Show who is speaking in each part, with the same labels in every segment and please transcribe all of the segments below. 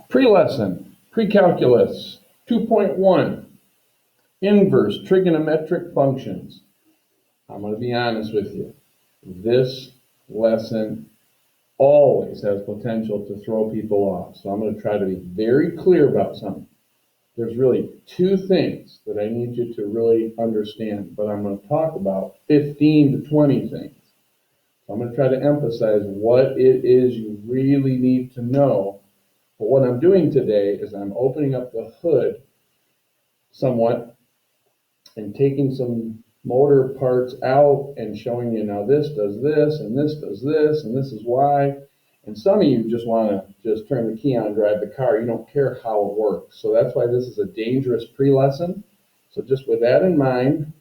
Speaker 1: Pre-lesson, pre-calculus, 2.1, inverse trigonometric functions. I'm going to be honest with you. This lesson always has potential to throw people off. So I'm going to try to be very clear about something. There's really two things that I need you to really understand, but I'm going to talk about 15 to 20 things. So I'm going to try to emphasize what it is you really need to know. But what I'm doing today is I'm opening up the hood somewhat and taking some motor parts out and showing you now this does this and this does this and this is why. And some of you just want to just turn the key on and drive the car. You don't care how it works. So that's why this is a dangerous pre-lesson. So just with that in mind,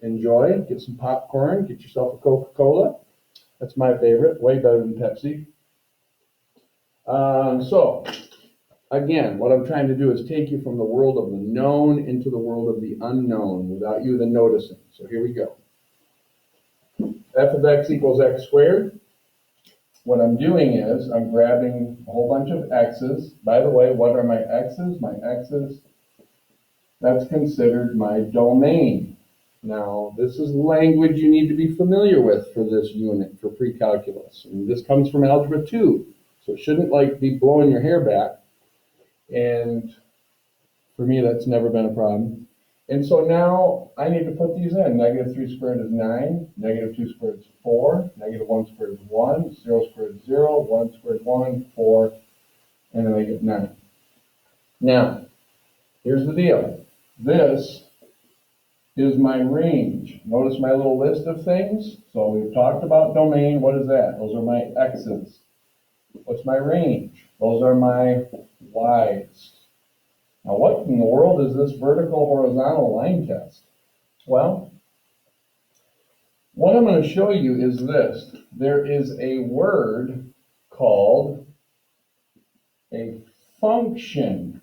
Speaker 1: enjoy, get some popcorn, get yourself a Coca-Cola. That's my favorite, way better than Pepsi. So again, what I'm trying to do is take you from the world of the known into the world of the unknown without you even noticing. So here we go. F of x equals x squared. What I'm doing is I'm grabbing a whole bunch of x's. By the way, what are my x's? My x's, that's considered my domain. Now, this is language you need to be familiar with for this unit, for pre-calculus. And this comes from Algebra 2, so it shouldn't be blowing your hair back. And for me, that's never been a problem. And so now I need to put these in. Negative 3 squared is 9, negative 2 squared is 4, negative 1 squared is 1, 0 squared is 0, 1 squared is 1, 4, and then I get 9. Now, here's the deal. This is my range. Notice my little list of things. So we've talked about domain. What is that? Those are my x's. What's my range? Those are my y's. Now, what in the world is this vertical horizontal line test? Well, what I'm going to show you is this. There is a word called a function.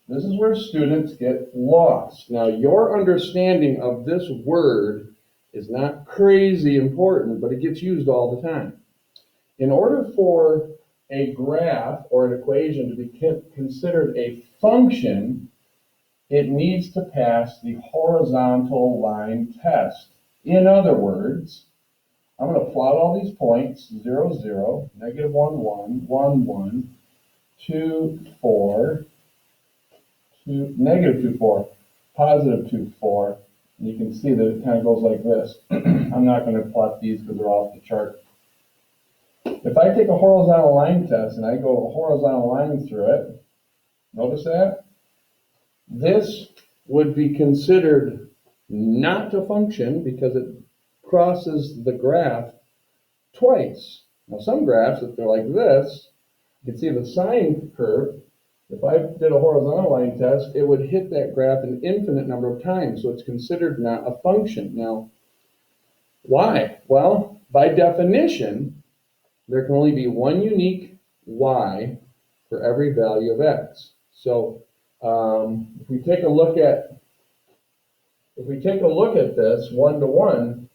Speaker 1: This is where students get lost. Now, your understanding of this word is not crazy important, but it gets used all the time. In order for a graph or an equation to be considered a function, it needs to pass the horizontal line test. In other words, I'm going to plot all these points, 0, 0, negative 1, 1, 1, 1, 2, 4, 2, negative 2, 4, positive 2, 4. And you can see that it kind of goes like this. I'm not going to plot these because they're off the chart. If I take a horizontal line test and I go a horizontal line through it, notice that? This would be considered not a function because it crosses the graph twice. Now some graphs, if they're like this, you can see the sine curve. If I did a horizontal line test, it would hit that graph an infinite number of times, so it's considered not a function. Now, why? Well, by definition, there can only be one unique y for every value of x. So if we take a look at this 1 to 1,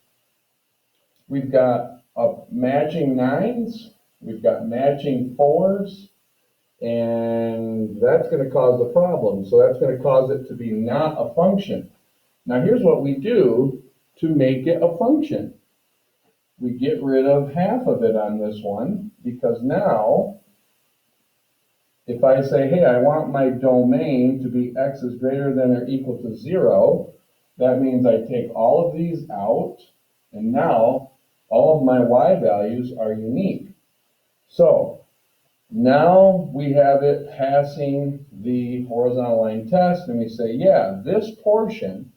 Speaker 1: we've got matching 9s, we've got matching 4s, and that's going to cause a problem. So that's going to cause it to be not a function. Now here's what we do to make it a function. We get rid of half of it on this one, because now if I say, hey, I want my domain to be x is greater than or equal to 0, that means I take all of these out, and now all of my y values are unique. So now we have it passing the horizontal line test, and we say, yeah, this portion,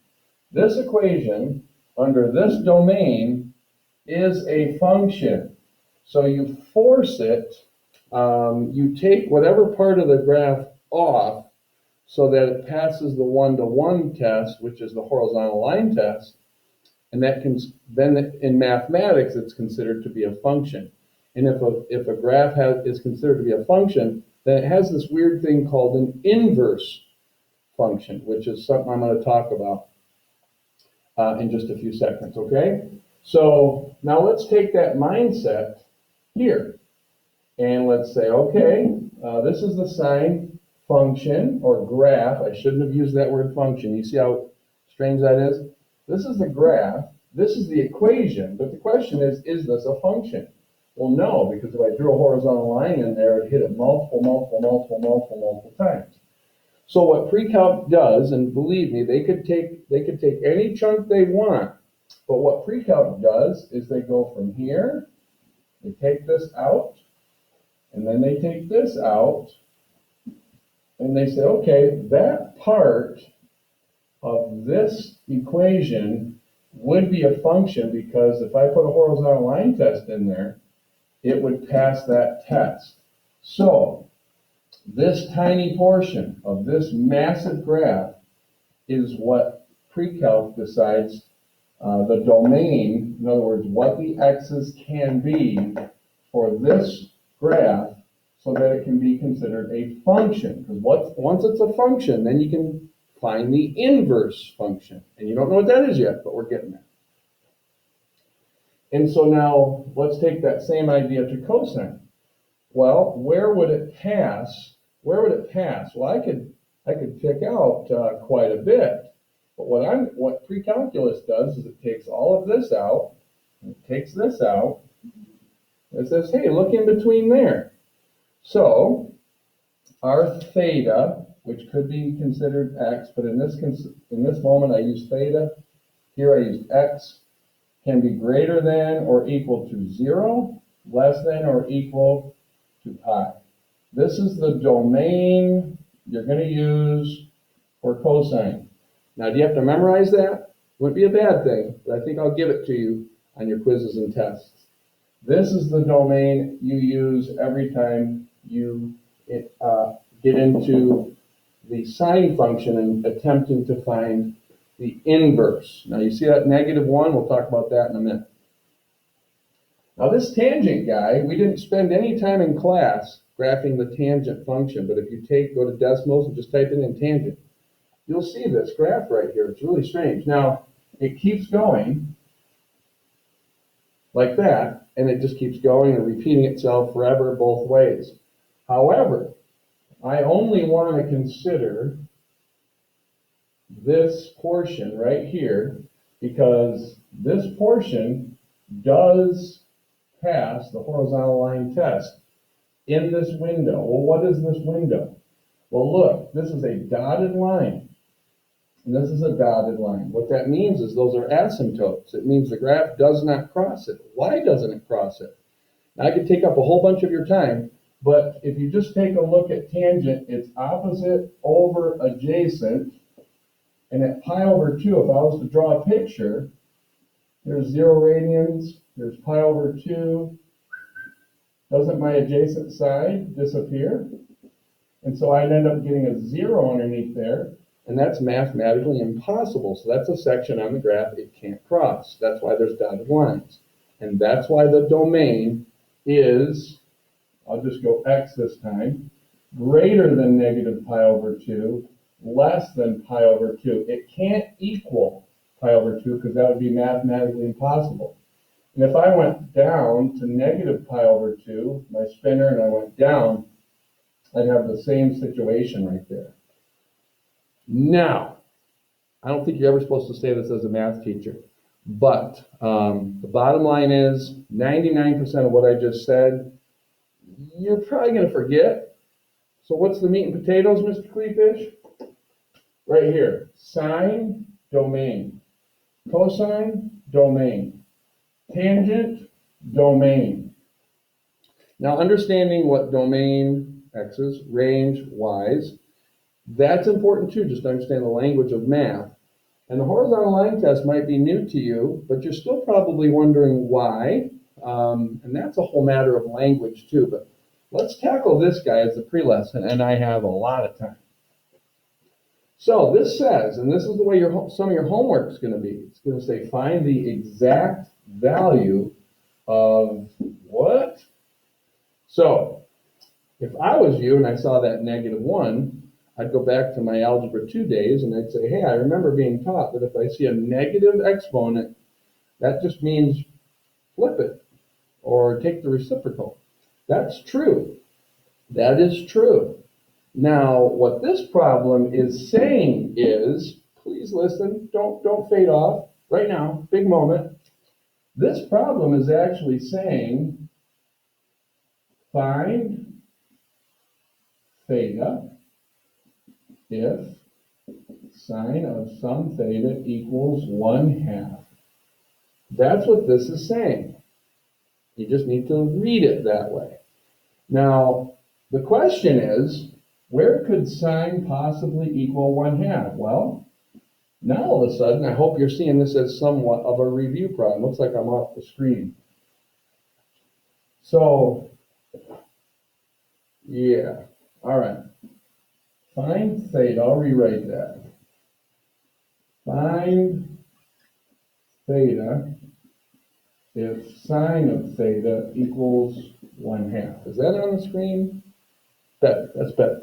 Speaker 1: this equation under this domain is a function. So you force it, you take whatever part of the graph off so that it passes the 1-to-1 test, which is the horizontal line test, and that can then in mathematics it's considered to be a function. And if a graph is considered to be a function, then it has this weird thing called an inverse function, which is something I'm going to talk about in just a few seconds, okay? So now let's take that mindset here. And let's say, okay, this is the sine function or graph. I shouldn't have used that word function. You see how strange that is? This is the graph. This is the equation. But the question is this a function? Well, no, because if I drew a horizontal line in there, it'd hit it multiple times. So what pre-calc does, and believe me, they could take any chunk they want, but what pre-calc does is they go from here, they take this out, and then they take this out, and they say, okay, that part of this equation would be a function because if I put a horizontal line test in there, it would pass that test. So this tiny portion of this massive graph is what pre-calc decides the domain, in other words, what the x's can be for this graph so that it can be considered a function. Because once it's a function, then you can find the inverse function. And you don't know what that is yet, but we're getting there. And so now let's take that same idea to cosine. Well, where would it pass? Where would it pass? Well, I could pick out quite a bit. But what pre-calculus does is it takes all of this out, and it takes this out, and it says, hey, look in between there. So our theta, which could be considered x, but in this moment I use theta, here I use x, can be greater than or equal to 0, less than or equal to pi. This is the domain you're going to use for cosine. Now, do you have to memorize that? Wouldn't be a bad thing, but I think I'll give it to you on your quizzes and tests. This is the domain you use every time you get into the sine function and attempting to find the inverse. Now, you see that -1? We'll talk about that in a minute. Now, this tangent guy, we didn't spend any time in class graphing the tangent function, but if you go to decimals and just type it in tangent, you'll see this graph right here. It's really strange. Now, it keeps going like that, and it just keeps going and repeating itself forever both ways. However, I only want to consider this portion right here because this portion does pass the horizontal line test in this window. Well, what is this window? Well, look, this is a dotted line. And this is a dotted line. What that means is those are asymptotes. It means the graph does not cross it. Why doesn't it cross it? Now, I could take up a whole bunch of your time, but if you just take a look at tangent, it's opposite over adjacent. And at pi over 2, if I was to draw a picture, there's 0 radians, there's pi over 2. Doesn't my adjacent side disappear? And so I'd end up getting a 0 underneath there. And that's mathematically impossible. So that's a section on the graph it can't cross. That's why there's dotted lines. And that's why the domain is, I'll just go x this time, greater than -pi over 2, less than pi over 2. It can't equal pi over 2 because that would be mathematically impossible. And if I went down to -pi over 2, my spinner, and I went down, I'd have the same situation right there. Now, I don't think you're ever supposed to say this as a math teacher, but the bottom line is 99% of what I just said, you're probably going to forget. So what's the meat and potatoes, Mr. Cleefish? Right here, sine, domain. Cosine, domain. Tangent, domain. Now, understanding what domain, x's, range, y's, that's important too, just to understand the language of math. And the horizontal line test might be new to you, but you're still probably wondering why. And that's a whole matter of language too. But let's tackle this guy as the pre-lesson, and I have a lot of time. So this says, and this is the way some of your homework is going to be. It's going to say, find the exact value of what? So if I was you and I saw that -1, I'd go back to my Algebra 2 days and I'd say, hey, I remember being taught that if I see a negative exponent, that just means flip it or take the reciprocal. That's true. That is true. Now, what this problem is saying is, please listen, don't fade off right now, big moment. This problem is actually saying find theta if sine of some theta equals 1/2. That's what this is saying. You just need to read it that way. Now, the question is, where could sine possibly equal 1/2? Well, now all of a sudden, I hope you're seeing this as somewhat of a review problem. Looks like I'm off the screen. So, yeah, all right. Find theta, I'll rewrite that. Find theta if sine of theta equals 1/2. Is that on the screen? Better, that's better.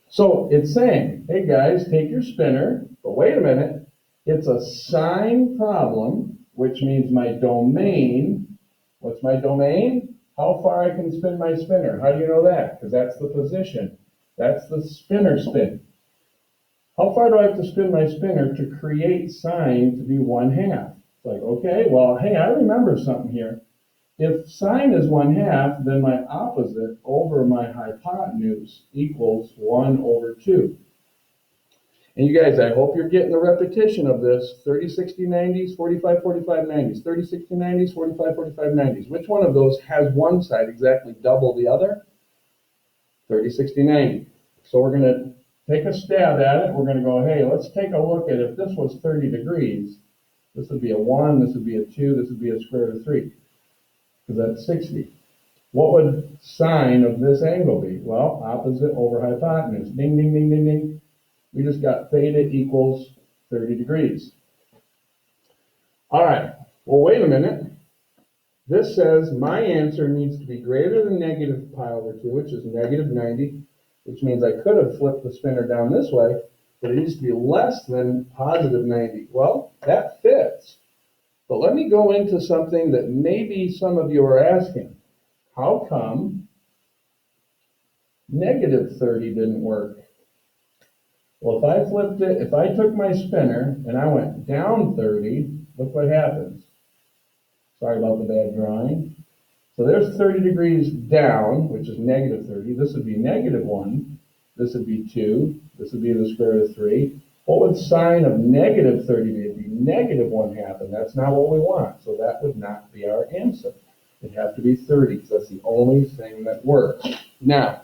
Speaker 1: So it's saying, hey guys, take your spinner, but wait a minute, it's a sine problem, which means my domain, what's my domain? How far I can spin my spinner. How do you know that? Because that's the position. That's the spinner spin. How far do I have to spin my spinner to create sine to be 1/2? It's like, okay, well, hey, I remember something here. If sine is 1/2, then my opposite over my hypotenuse equals 1/2. And you guys, I hope you're getting a repetition of this. 30, 60, 90s, 45, 45, 90s. 30, 60, 90s, 45, 45, 90s. Which one of those has one side exactly double the other? 30, 60, 90. So we're going to take a stab at it. We're going to go, hey, let's take a look at if this was 30 degrees. This would be a 1, this would be a 2, this would be a square root of 3. Because that's 60. What would sine of this angle be? Well, opposite over hypotenuse. Ding, ding, ding, ding, ding. We just got theta equals 30 degrees. All right. Well, wait a minute. This says my answer needs to be greater than negative pi over 2, which is negative 90, which means I could have flipped the spinner down this way, but it needs to be less than positive 90. Well, that fits. But let me go into something that maybe some of you are asking. How come negative 30 didn't work? Well, if I flipped it, if I took my spinner and I went down 30, look what happens. Sorry about the bad drawing. So there's 30 degrees down, which is negative 30. This would be negative 1. This would be 2. This would be the square root of 3. What would sine of negative 30 be? It'd be negative 1/2, and that's not what we want. So that would not be our answer. It'd have to be 30, because that's the only thing that works. Now,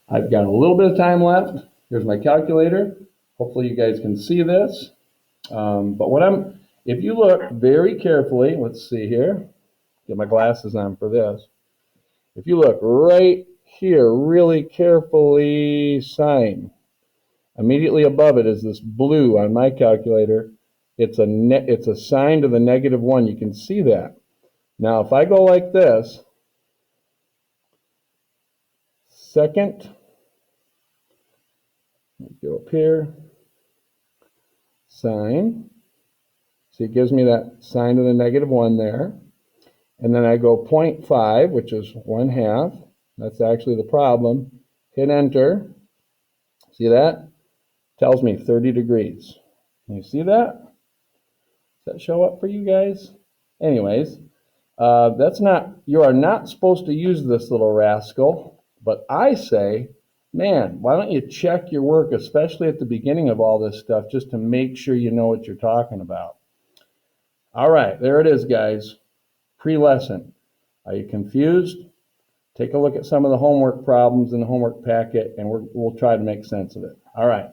Speaker 1: I've got a little bit of time left. Here's my calculator. Hopefully you guys can see this. If you look very carefully, let's see here. Get my glasses on for this. If you look right here really carefully, sine. Immediately above it is this blue on my calculator. It's a sine to the negative 1. You can see that. Now, if I go like this, second, let's go up here, sine. See, it gives me that sine to the negative 1 there. And then I go 0.5, which is 1/2. That's actually the problem. Hit enter. See that? Tells me 30 degrees. Can you see that? Does that show up for you guys? Anyways, you are not supposed to use this little rascal, but I say, man, why don't you check your work, especially at the beginning of all this stuff, just to make sure you know what you're talking about. All right, there it is, guys. Pre-lesson. Are you confused? Take a look at some of the homework problems in the homework packet, and we'll try to make sense of it. All right.